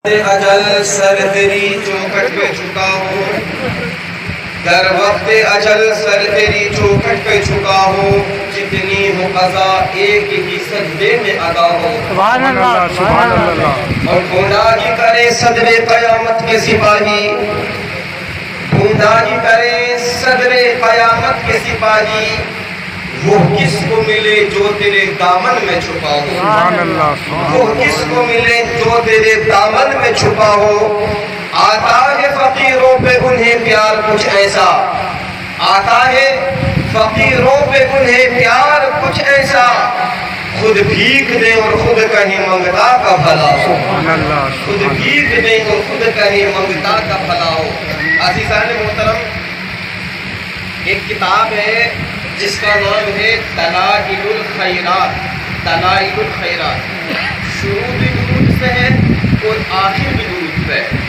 اجل سر تیری چوکھٹ پہ جھکا ہوں، در وقت اجل سر تیری چوکھٹ پہ جھکا ہوں، جتنی ہو قضا ایک ہی سجدے میں ادا ہو۔ سبحان اللہ سبحان اللہ۔ اور ڈھونڈا جی کرے صدر قیامت کے سپاہی، ڈھونڈا جی کرے صدر قیامت کے سپاہی، وہ کس کو ملے جو تیرے دامن میں چھپا ہو۔ سبحان اللہ۔ وہ کس کو ملے جو تیرے دامن میں چھپا ہو۔ آتا ہے فقیروں پہ انہیں پیار کچھ ایسا، آتا ہے فقیروں پہ انہیں پیار کچھ ایسا، خود بھیک دیں اور خود کہیں منگتا کا بھلا ہو۔ خود بھیک دیں اور خود کہیں منگتا کا بھلا ہو۔ عزیزان محترم، ایک کتاب ہے جس کا نام ہے دلائل الخیرات۔ دلائل الخیرات شروع بھی درود سے ہے اور آخر بھی درود پہ ہے۔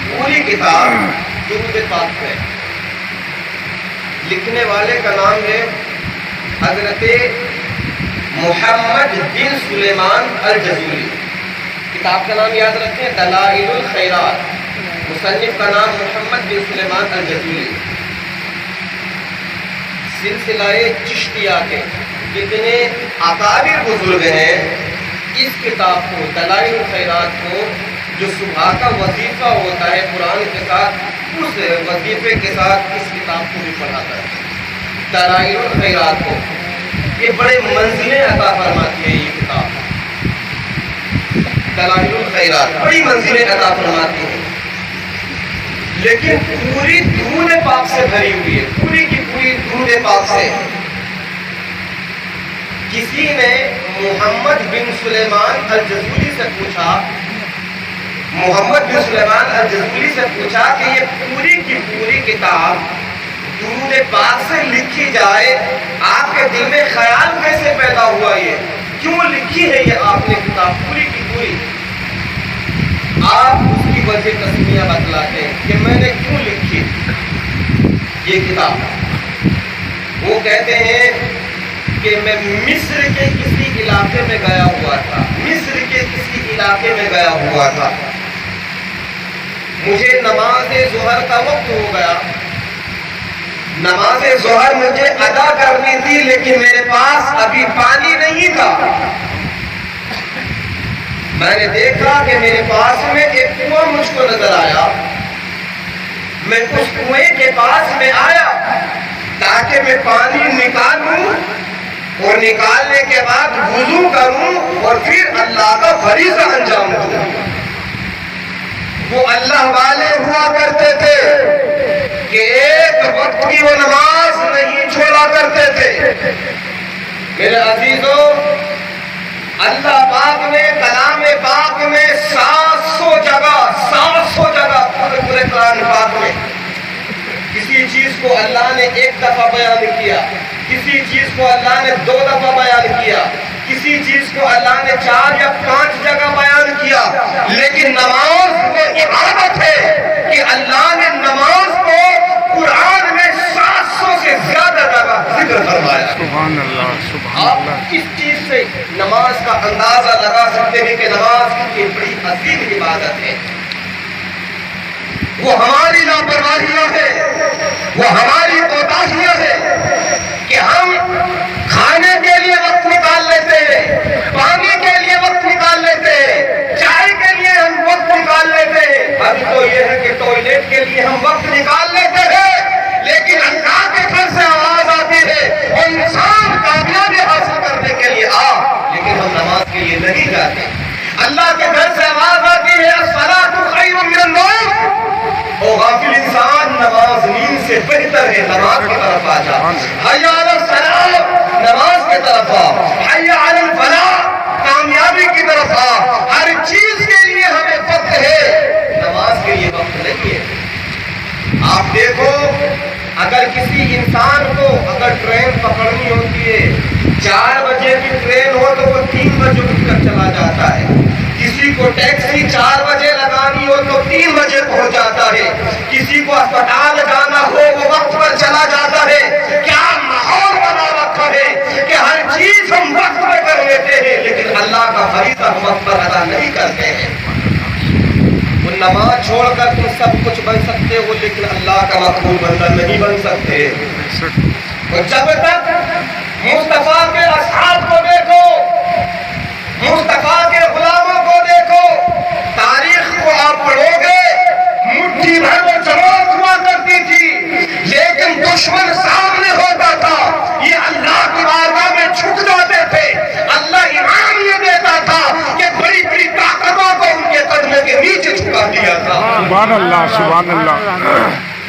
پوری کتاب درود پاک پہ ہے۔ لکھنے والے کا نام ہے حضرت محمد بن سلیمان الجزولی۔ کتاب کا نام یاد رکھیں، دلائل الخیرات۔ مصنف کا نام محمد بن سلیمان الجزولی۔ سلسلہ چشتیہ کے جتنے اکابر بزرگ ہیں، اس کتاب کو دلائل الخیرات کو، جو صبح کا وظیفہ ہوتا ہے قرآن کے ساتھ، اس وظیفے کے ساتھ اس کتاب کو بھی پڑھاتا ہے۔ دلائل الخیرات کو یہ بڑے منزلیں عطا فرماتی ہے۔ یہ کتاب دلائل الخیرات بڑی منزلیں عطا فرماتی ہے، لیکن پوری درود پاک سے بھری ہوئی ہے، پوری کی پوری درود پاک سے۔ کسی نے محمد بن سلیمان الجزولی سے پوچھا، محمد بن سلیمان الجزولی سے پوچھا کہ یہ پوری کی پوری کتاب درود پاک سے لکھی جائے، آپ کے دل میں خیال کیسے پیدا ہوا؟ یہ کیوں لکھی ہے یہ آپ نے کتاب پوری کی پوری؟ آپ اس کی وجہ تسمیہ بتلاتے ہیں کہ میں نے کیوں لکھی یہ کتاب۔ وہ کہتے ہیں کہ میں مصر کے کسی علاقے میں گیا ہوا تھا، مصر کے کسی علاقے میں گیا ہوا تھا، مجھے نماز ظہر کا وقت ہو گیا، نماز ظہر مجھے ادا کرنی تھی، لیکن میرے پاس ابھی پانی نہیں تھا۔ میں نے دیکھا کہ میرے پاس میں ایک کنواں مجھ کو نظر آیا، میں اس کنویں کے پاس میں آیا تاکہ میں پانی نکالوں اور نکالنے کے بعد وضو کروں اور پھر اللہ کا فریضہ انجام دوں۔ وہ اللہ والے ہوا کرتے تھے کہ ایک وقت کی وہ نماز نہیں چھوڑا کرتے تھے۔ میرے عزیزوں، اللہ پاک نے کلام پاک میں 700 جگہ پورے قرآن پاک میں کسی چیز کو اللہ نے ایک دفعہ بیان کیا، کسی چیز کو اللہ نے 2 دفعہ بیان کیا، کسی چیز کو اللہ نے 4 یا 5 جگہ بیان کیا، لیکن نماز وہ عبادت ہے کہ اللہ نے نماز کو قرآن میں 700 سے زیادہ جگہ ذکر فرمایا۔ سبحان اللہ سبحان آپ اللہ۔ اس چیز سے نماز کا اندازہ لگا سکتے ہیں کہ نماز کی بڑی عظیم عبادت ہے۔ وہ ہماری لاپرواہیاں ہے، وہ ہماری کوتاہیاں ہے کہ ہم کھانے کے لیے وقت نکال لیتے ہیں، پانی کے لیے وقت نکال لیتے ہیں، چائے کے لیے ہم وقت نکال لیتے ہیں، ابھی تو یہ ہے کہ ٹوائلٹ کے لیے ہم وقت نکال لیتے ہیں، لیکن اللہ کے گھر سے آواز آتی ہے اور انسان کامیابی حاصل کرنے کے لیے لیکن ہم نماز کے لیے نہیں جاتے۔ اللہ کے گھر سے آواز آتی ہے الصلاۃ خیر من النوم، او غافل انسان نماز نیند سے بہتر ہے، نماز کی طرف آ جا۔ حی علی الصلاۃ، نماز کی طرف آ۔ حی علی الفلاح، کامیابی کی طرف آ۔ ہر چیز کے لیے ہمیں وقت ہے، نماز کے لیے وقت نہیں ہے۔ آپ دیکھو، اگر کسی انسان کو اگر ٹرین پکڑنی ہوتی ہے، 4 بجے کی ٹرین ہو تو وہ 3 بجے اٹھ کر چلا جاتا ہے۔ کسی کو ٹیکسی 4 بجے لگانی ہو تو 3 بجے پہنچ جاتا ہے۔ کسی کو اسپتال جانا ہو وہ وقت پر چلا جاتا ہے۔ کیا ماحول بنا رکھا ہے کہ ہر چیز ہم وقت پہ کر لیتے ہیں، لیکن اللہ کا فریضہ ہم وقت پر ادا نہیں کرتے ہیں۔ نماز چھوڑ کر تم سب کچھ بن سکتے ہو لیکن اللہ کا مقبول بندہ نہیں بن سکتے. اور جب تک مصطفیٰ کے اصحاب کو دیکھو، مصطفیٰ کے غلاموں کو دیکھو، تاریخ کو آپ پڑھو گے، مٹھی بھر میں جماعت ہوا کرتی تھی لیکن دشمن سامنے ہوتا تھا، یہ اللہ کی بارگاہ میں جھک جاتے تھے. اللہ انعام یہ دیتا تھا کہ بڑی بڑی طاقتوں کو ان کے قدموں کے نیچے جھکا دیا تھا. سبحان اللہ سبحان اللہ.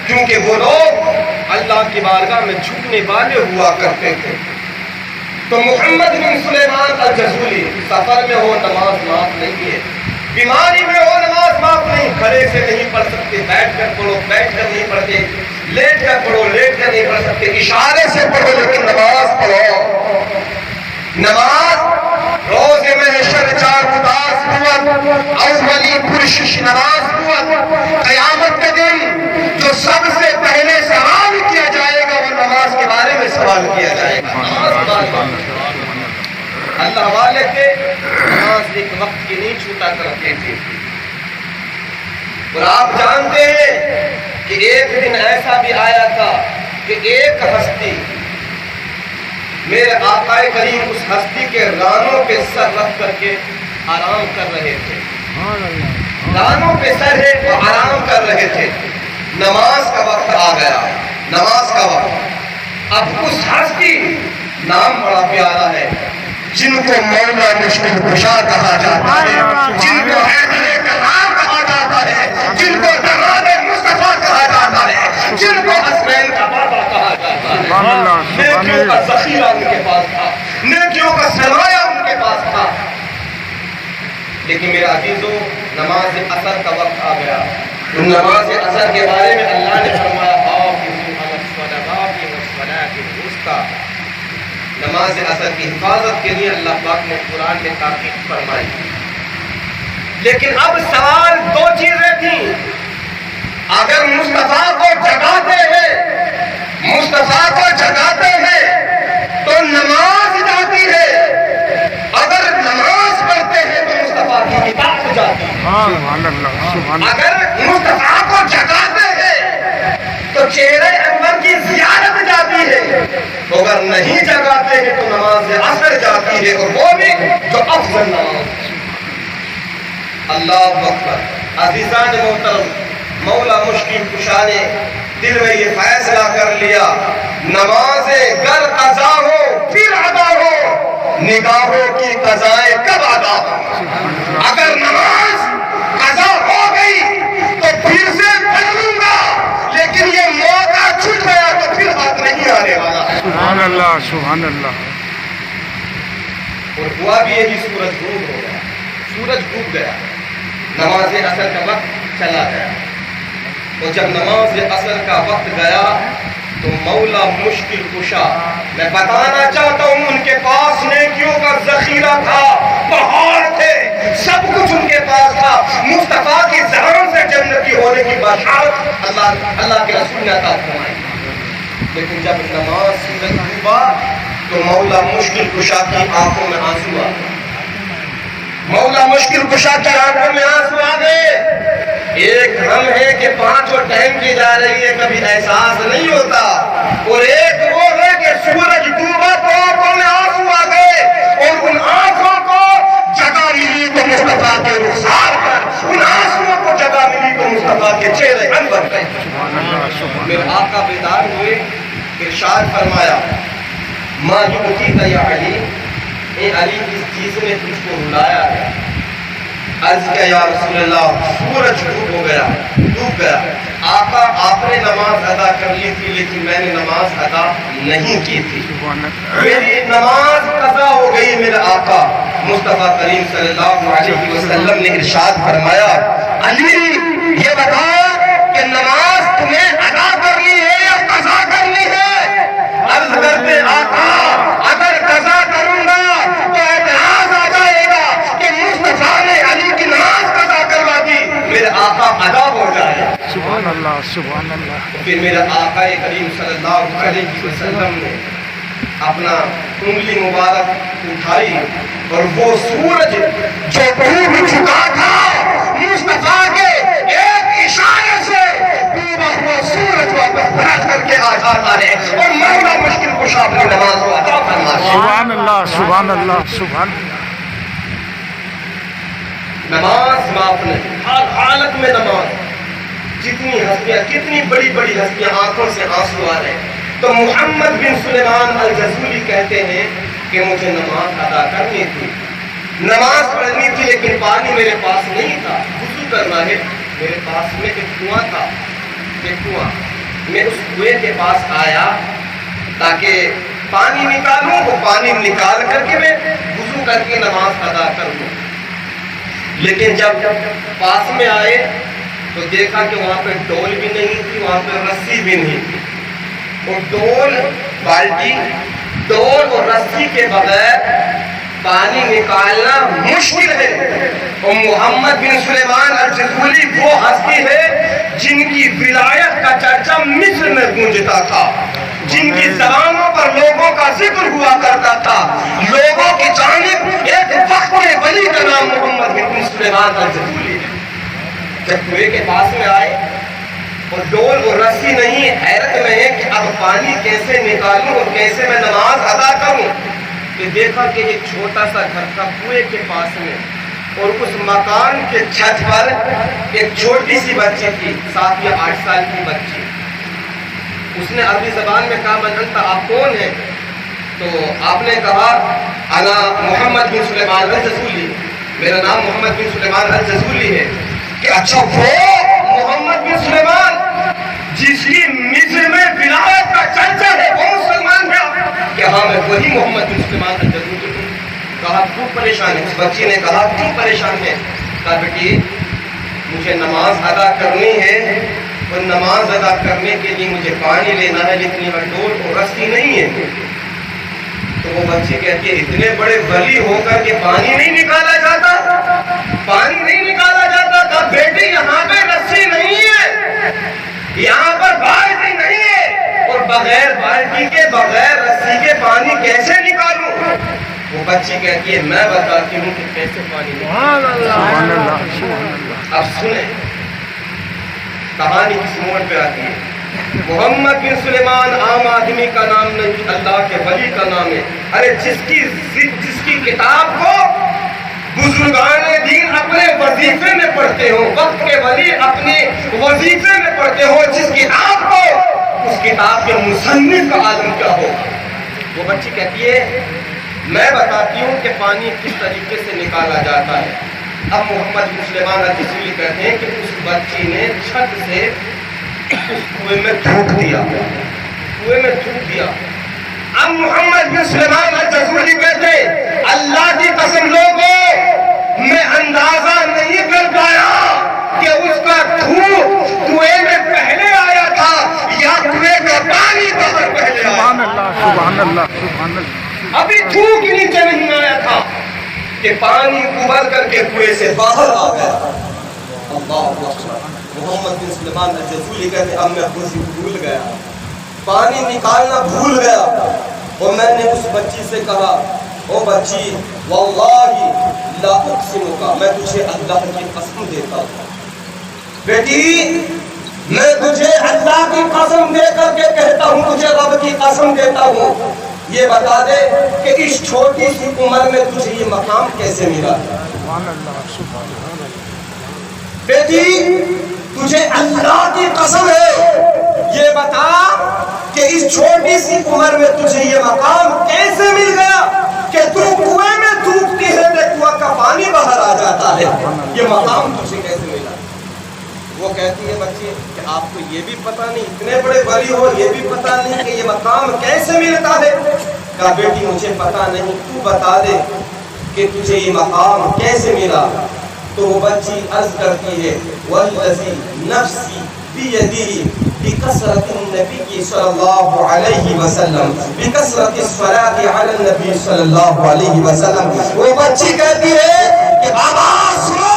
کیونکہ وہ لوگ اللہ کی بارگاہ میں جھکنے والے ہوا کرتے تھے. تو محمد بن سلیمان الجزولی سفر میں ہو نماز معاف نہیں ہے، بیماری میں ہو نماز معاف نہیں، کھڑے سے نہیں پڑھ سکتے بیٹھ کر پڑھو، بیٹھ کر نہیں پڑھتے، لیٹ کر پڑھو، لیٹ کر نہیں پڑھ سکتے، اشارے سے پڑھو لیکن نماز پڑھو. نماز روز محشر 4 اداس قوت، اولی پرشش نماز قوت. قیامت کے دن جو سب سے پہلے سوال کیا جائے گا وہ نماز کے بارے میں سوال کیا جائے گا. اللہ والے تھے، نماز ایک وقت کی نہیں چھوٹا کرتے تھے. اور آپ جانتے ہیں کہ ایک دن ایسا بھی آیا تھا کہ ایک ہستی، میرے آقا کریم اس ہستی کے رانوں پہ سر رکھ کر کے آرام کر رہے تھے. رانوں پہ سر ہے وہ آرام کر رہے تھے. نماز کا وقت آ گیا، نماز کا وقت. اب اس ہستی، نام بڑا پیارا ہے، جن کو مولا مشکل کشا کہا جاتا ہے، جن کو حیدر کرام کہا جاتا ہے، جن کو جناب مصطفیٰ کہا جاتا ہے، جن کو حسنین کا بابا کہا جاتا ہے. نیکیوں کا ذخیرہ ان کے پاس تھا، نیکیوں کا سرمایہ ان کے پاس تھا. لیکن میرے عزیزو، نماز اثر کا وقت آ گیا. نماز اثر کے بارے میں اللہ نے فرمایا نماز اثر کی حفاظت کے لیے اللہ پاک نے قرآن میں تاکید فرمائی. لیکن اب سوال دو چیزیں تھیں. اگر مصطفیٰ کو جگاتے ہیں، مصطفیٰ کو جگاتے ہیں تو نماز جاتی ہے، اگر نماز پڑھتے ہیں تو مصطفیٰ کی اطاعت جاتی ہے. اگر مصطفیٰ کو جگاتے ہیں تو چہرے انور کی زیارت جاتی ہے، اگر نہیں جگاتے ہیں تو نماز اثر جاتی ہے، اور وہ بھی جو افضل نماز. اللہ اکبر. عزیزان محترم، مولا مشکل کشا نے دل میں یہ فیصلہ کر لیا، نماز گر قضا ہو پھر ادا ہو، نگاہوں کی قضائیں کب ادا ہو. اگر نماز قضا ہو گئی تو پھر سے پڑھ لوں گا، لیکن یہ موقع چھوٹ گیا تو پھر ہاتھ نہیں آنے والا. سبحان اللہ سبحان اللہ. اور ہوا بھی یہی، سورج ڈوب ہو گیا، سورج ڈوب گیا، نماز اثر کا وقت چلا گیا. اور جب نماز اثر کا وقت گیا تو مولا مشکل کشا، میں بتانا چاہتا ہوں ان کے پاس نیکیوں کا ذخیرہ تھا، پہاڑ تھے، سب کچھ ان کے پاس تھا. مصطفیٰ کی زبان سے جنتی ہونے کی بشارت اللہ کے رسول نے عطا فرمائی. لیکن جب نماز سورج ڈوبا تو مولا مشکل کشا کی آنکھوں میں آنسو آ گئے. مولا مشکل کشا کی آنکھوں میں آنسو آ گئے. ایک ہم ہے کہ 5 ٹائم کی جا رہی ہے، کبھی احساس نہیں ہوتا، اور ایک وہ ہے کہ سورج ڈوبا تو آنکھوں میں آنسو آ گئے، اور ان آنکھوں کو جگہ ملی تو مصطفیٰ کے رخسار پر، ان آنسوؤں کو جگہ ملی تو مصطفیٰ کے چہرے انور پہ. میرے آقا بیدار ہوئے، ارشاد فرمایا ما یبکیک یا علی، اے علی کس چیز نے تجھ کو رلایا ہے. عرض کیا یا رسول اللہ، سورج ڈوب گیا. آقا آپ نے نماز ادا کر لی تھی لیکن میں نے نماز ادا نہیں کی تھی، میری نماز قضا ہو گئی. میرے آقا مصطفیٰ کریم صلی اللہ علیہ وسلم نے ارشاد فرمایا علی یہ بتا کہ نماز تمہیں ادا کرنی ہے یا قضا کرنی ہے. عرض کرتے آقا اگر قضا کروں گا تو اعتراض آ جائے گا کہ مصطفیٰ نے علی کی نماز قضا کروا دی، میرے آقا ادا ہو جائے. سبحان اللہ سبحان اللہ. پھر میرے آقا کریم صلی اللہ علیہ وسلم نے اپنا انگلی مبارک اٹھائی اور وہ سورج جو ڈوب چکا تھا مصطفیٰ کے سبحان اللہ سبحان اللہ نماز معاف نہیں، ہر حالت میں نماز. جتنی ہستیاں، کتنی بڑی بڑی ہستیاں آنکھوں سے آنسو آ رہے ہیں. تو محمد بن سلیمان الجزولی کہتے ہیں کہ مجھے نماز ادا کرنی تھی، نماز پڑھنی تھی، لیکن پانی میرے پاس نہیں تھا. وضو کرنا ہے، میرے پاس میں ایک کنواں تھا، ایک کنواں. میں اس کنویں کے پاس آیا تاکہ پانی نکالوں، وہ پانی نکال کر کے میں وضو کر کے نماز ادا کروں. لیکن جب پاس میں آئے تو دیکھا کہ وہاں پہ ڈول بھی نہیں تھی، وہاں پہ رسی بھی نہیں تھی. اور ڈول، بالٹی، ڈول اور رسی کے بغیر پانی نکالنا مشکل ہے. اور محمد بن سلیمان الجزولی وہ ہستی ہے جن کی ولایت کا چرچا مصر میں گونجتا تھا، جن کی زبانوں پر لوگوں کا ذکر ہوا کرتا تھا. لوگوں کی جانب ایک وقت ولی کا نام محمد بن سلیمان الجزولی ہے. جب کنویں کے پاس میں آئے اور ڈول اور رسی نہیں، حیرت میں ہے کہ اب پانی کیسے نکالوں اور کیسے میں نماز ادا کروں. کہ دیکھا کہ ایک چھوٹا سا گھر تھا کنویں کے پاس میں، اور اس مکان کے چھت پر ایک چھوٹی سی بچی تھی، 7 یا 8 سال کی بچی. اس نے عربی زبان میں کہا من انت، آپ کون ہیں؟ تو آپ نے کہا انا محمد بن سلیمان الجزولی، میرا نام محمد بن سلیمان الجزولی ہے. کہ اچھا وہ محمد بن سلیمان جس کی مصر میں ولایت کا چرچا ہے، وہ مسلمان ہے؟ کہ ہاں میں وہی محمد بن سلیمان الجزولی ہوں. کہا کیوں پریشان ہے؟ اس بچی نے کہا کیوں پریشان ہے؟ کہا بیٹی مجھے نماز ادا کرنی ہے، اور نماز ادا کرنے کے لیے مجھے پانی لینا ہے، لیکن یہاں ڈول اور رسی نہیں ہے. تو وہ بچی کہتی ہے اتنے بڑے ولی ہو کر کے پانی نہیں نکالا جاتا، پانی نہیں نکالا جاتا. کہا بیٹی یہاں پہ رسی نہیں ہے، یہاں پر بالٹی نہیں ہے، اور بغیر بالٹی کے بغیر رسی کے پانی کیسے نکالوں؟ وہ بچی کہتی ہے میں بتاتی ہوں کہ کیسے پانی نکالوں. اب سنیں کہانی کس موڑ پہ آتی ہے. محمد بن سلیمان عام آدمی کا نام نہیں، اللہ کے ولی کا نام ہے. ارے جس کی کتاب کو بزرگان دین اپنے وظیفے میں پڑھتے ہو، وقت کے ولی اپنے وظیفے میں پڑھتے ہو، جس کتاب کو اس کتاب کے مصنف کا عالم کیا ہو. وہ بچی کہتی ہے میں بتاتی ہوں کہ پانی کس طریقے سے نکالا جاتا ہے. اب محمد بن سلیمان الجزولی کہتے ہیں کہ اس بچی نے چھت سے اس کنویں میں تھوک دیا، کنویں میں تھوک دیا. اب محمد بن سلیمان الجزولی کہتے اللہ کی قسم لوگوں میں اندازہ نہیں کر پایا کہ اس کا تھوک کنویں میں پہلے آیا تھا یا کنویں کا پانی باہر پہلے آیا. سبحان اللہ سبحان اللہ سبحان اللہ. ابھی تھوک نیچے نہیں آیا تھا کہ پانی ابل کر کے کنویں سے باہر آ گیا. اللہ اکبر. محمد بن سلیمان الجزولی کہتے اب میں خوشی بھول گیا، پانی نکالنا بھول گیا. اور میں نے اس بچی سے کہا او بچی واللہ لا اقسمک، میں تجھے اللہ کی قسم دیتا ہوں بیٹی، میں تجھے اللہ کی قسم دے کر کے کہتا ہوں، تجھے رب کی قسم دیتا ہوں، یہ بتا دے کہ اس چھوٹی سی عمر میں تجھے یہ مقام کیسے ملا. سبحان اللہ سبحان اللہ. بیٹی تجھے اللہ کی قسم ہے یہ بتا کہ اس چھوٹی سی عمر میں تجھے یہ مقام کیسے مل گیا کہ تو کنویں میں تھوکتی ہے تو کنواں کا پانی باہر آ جاتا ہے. یہ مقام تجھے کیسے ملا؟ وہ کہتی ہے بچی کہ آپ کو یہ بھی پتہ نہیں، اتنے بڑے ولی ہو یہ بھی پتہ نہیں کہ یہ مقام کیسے ملتا ہے. کہا بیٹی مجھے پتہ نہیں، تو بتا دے کہ تجھے یہ مقام کیسے ملا. تو وہ بچی عرض کرتی ہے والذی نفسی بیدی بکثرت النبی صلی اللہ علیہ وسلم، بکثرت الصلاۃ علی النبی صلی اللہ علیہ وسلم. وہ بچی کہتی ہے کہ بابا سنو،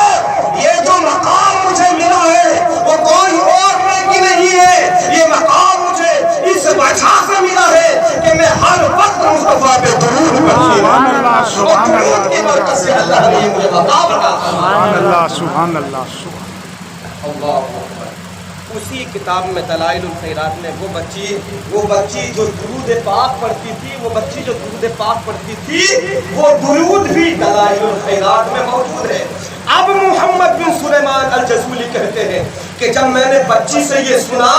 یہ جو مقام مجھے ملا ہے وہ کوئی اور کی نہیں ہے، یہ مقام مجھے اس وجہ سے ملا ہے کہ میں ہر وقت مصطفیٰ پہ درود پڑھتی ہوں، اور درود کی برکت سے اللہ نے مجھے مقام عطا فرمایا. سبحان اللہ سبحان اللہ. اللہ اکبر. اسی کتاب میں دلائل الخیرات میں وہ بچی جو درود پاک پڑھتی تھی وہ درود بھی دلائل الخیرات میں موجود ہے۔ اب محمد بن سلیمان الجزولی کہتے ہیں کہ جب میں نے بچی سے یہ سنا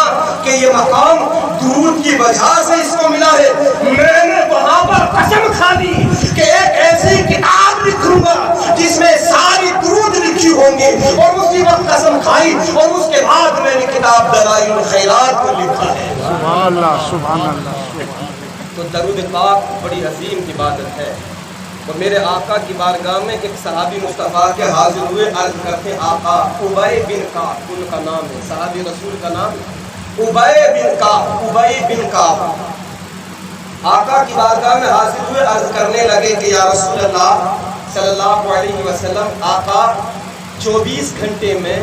کہ یہ مقام درود کی وجہ سے اس کو ملا ہے، میں نے وہاں پر قسم کھا لی کہ ایک ایسی کتاب لکھوں گا جس میں ساری درود لکھی ہوں گی، اور اسی وقت قسم کھائی اور اس کے بعد میں نے کتاب دلائل الخیرات کو لکھا ہے۔ سبحان اللہ سبحان اللہ۔ تو درود پاک بڑی عظیم عبادت ہے، اور میرے آقا کی بارگاہ میں ایک صحابی مصطفیٰ کے حاضر ہوئے، عرض کرتے آقا ابی بن کعب، ان کا نام ہے، صحابی رسول کا نام ابی بن کعب، آقا کی بارگاہ میں حاضر ہوئے، عرض کرنے لگے کہ یا رسول اللہ صلی اللہ علیہ وسلم، آقا 24 گھنٹے میں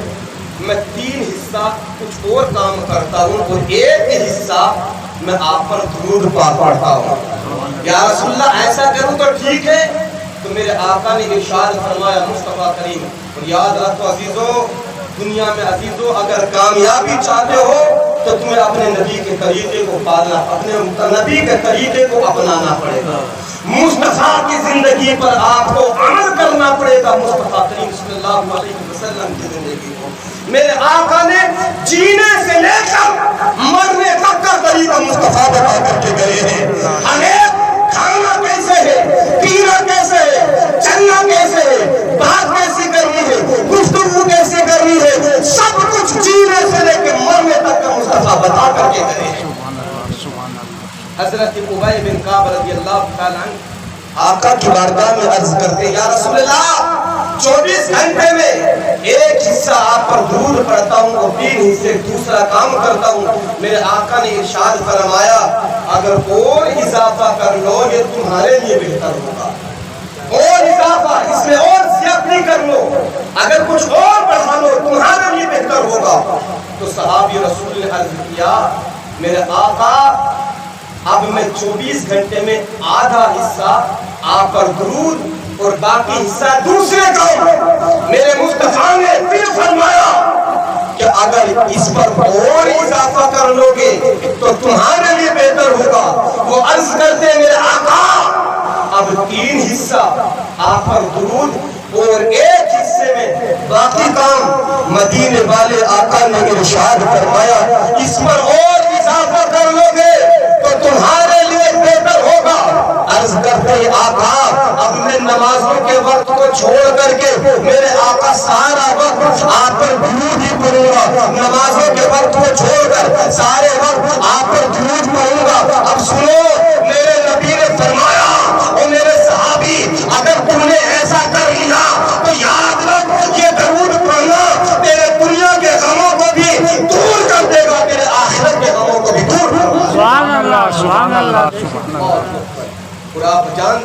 3 حصہ کچھ اور کام کرتا ہوں اور 1 حصہ میں آپ پر درود پاک پڑھتا ہوں، یا رسول اللہ ایسا کروں تو ٹھیک ہے؟ تو میرے آقا نے ارشاد فرمایا مصطفیٰ کریم، اور یاد رکھو عزیزو، دنیا میں عزیزو اگر کامیابی چاہتے ہو تو تمہیں اپنے نبی کے طریقے کو پالنا، اپنے نبی کے طریقے کو اپنانا پڑے گا، مصطفیٰ کی زندگی پر آپ کو عمل کرنا پڑے گا، مصطفیٰ کریم صلی اللہ علیہ وسلم کی زندگی کو۔ میرے آقا نے جینے سے لے کر مرنے تک کا طریقہ مصطفیٰ بتا کر کے گئے ہیں، ہمیں کھانا کیسے ہے، پینا کیسے ہے، چلنا کیسے ہے، بات کیسی کرنی ہے، گفتگو کیسے کرنی ہے، سب کچھ جینے سے لے کے مرنے تک کا مصطفیٰ بتا کر کے گئے ہیں۔ حضرت ابی بن کعب رضی اللہ تعالیٰ عنہ آقا کی بارگاہ میں عرض کرتے یا رسول اللہ 24 گھنٹے میں 1 حصہ آپ پر درود پڑھتا ہوں اور 3 حصے دوسرا کام کرتا ہوں۔ میرے آقا نے ارشاد فرمایا اگر اور اضافہ کر لو یہ تمہارے لیے بہتر ہوگا، اور اضافہ اس میں اور زیادتی کر لو، اگر کچھ اور بڑھا لو تمہارے لیے بہتر ہوگا۔ تو صحابی رسول نے عرض کیا میرے آقا اب میں 24 گھنٹے میں آدھا حصہ آپ پر درود اور باقی حصہ دوسرے کام۔ میرے مصطفیٰ نے پھر فرمایا کہ اگر اس پر اور اضافہ کر لو گے تو تمہارے لیے بہتر ہوگا۔ وہ عرض کرتے میرے آقا اب 3 حصہ آپ پر درود اور 1 حصے میں باقی کام۔ مدینے والے آقا نے ارشاد فرمایا اس پر اور اضافہ کر لو گے تو تمہارے لیے بہتر ہوگا۔ عرض کرتے آقا اب میں نمازوں کے وقت کو چھوڑ کر کے میرے آقا سارا وقت آپ پر درود ہی پڑھوں گا، نمازوں کے وقت کو چھوڑ کر سارے وقت آپ پر درود پڑھوں گا۔ اب سنو میرے نبی نے فرمایا اور میرے صحابی اگر تم نے ایسا کر لیا تو یاد رکھ یہ درود پڑھنا تیرے دنیا کے غموں کو بھی دور کر دے گا، تیرے آخرت کے غموں کو بھی دور کر دے گا۔ سبحان اللہ سبحان اللہ۔ اور آپ جان